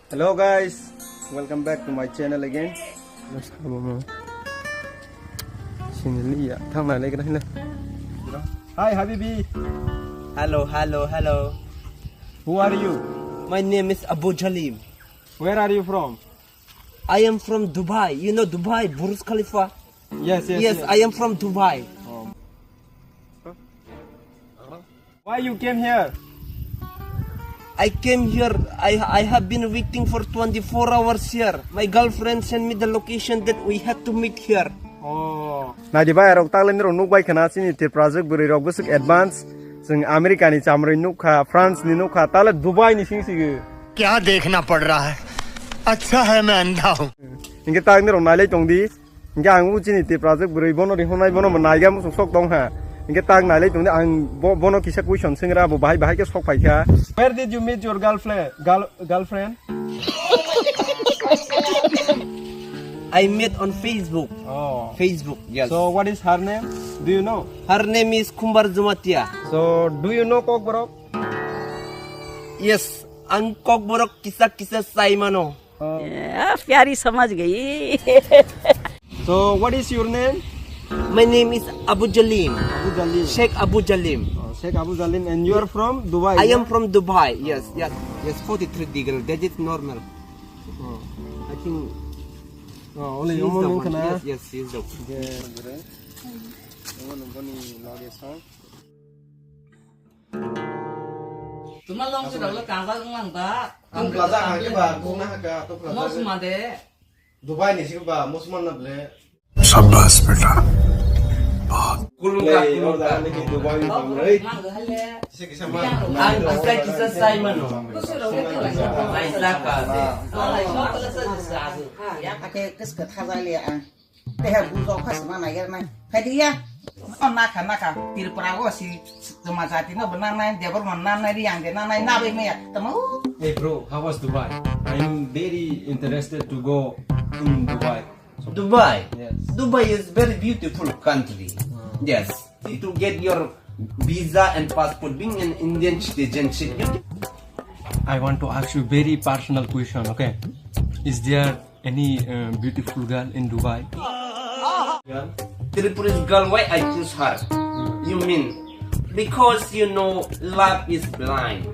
Hello guys, welcome back to my channel again. Let's go mama. Sini ya, thang này cái này. Hi Habibi. Hello. Who are you? My name is Abu Jalim. Where are you from? I am from Dubai. You know Dubai, Burj Khalifa? Yes. I am from Dubai. Why you came here? I came here. I have been waiting for 24 hours here. My girlfriend sent me the location that we had to meet here. Oh. Nah di bayar rok taglen rok nuk bay kana sini Tiprasa beri rok besok advance. Sing Amerika ni chamre nuk kha, France ni nuk kha, tala Dubai ni sing sih. क्या देखना पड़ रहा है अच्छा है मैं अंधा हूँ इनके ताक ने रोनाले चोंदी इनके आंगू चिनी Tiprasa beri bono di honai bono menaiga musuk sok dong ha इनके ताक नाले चोंदी आंग bono kisah kuison singra bo bahai ke sok pai kha. Where did you meet your girlfriend? I met on Facebook. Oh. Facebook, yes. So what is her name? Do you know? Her name is Kumbar Zumatia. So do you know Kokborok? Yes. Ang Kokborok kisah Saimano. प्यारी समझ गई So what is your name? My name is Abu Jalim. Abu Jalim. Sheikh Abu Jalim. Sheikh Abu Jalim, and you are from Dubai. I am from Dubai. Yes. 43 degree. That is normal. I think. Oh, only she's you the know one. kana. Yes, she's the one. Chúng nó lông cái đầu nó càng ra cũng làm ta. Ang plaza ha ke ba ko na ka to plaza. Nó mà để Dubai ni sik ba Musman na ble. शाबाश बेटा Kulungka. ni ki Dubai ni rei. mang cái hay lẽ. Sik sama. Ang kisah Saimano. Có sự đầu cái là Ay saka. nó lại nó là sự giả dự. cái cái tham gia liền à cái hàng bún rau khác mà này cái này cái gì á ông naka Tiprasa si cuma saat ini benar nih dia baru menang nih yang dia nang nih nabi meh temu Hey bro, how was Dubai? I'm very interested to go in Dubai. Dubai. Yes. Dubai is very beautiful country. Yes. To get your visa and passport, being an Indian citizenship, I want to ask you very personal question, okay? Is there any beautiful girl in Dubai? Tripura's girl, why I choose her? You mean because you know love is blind.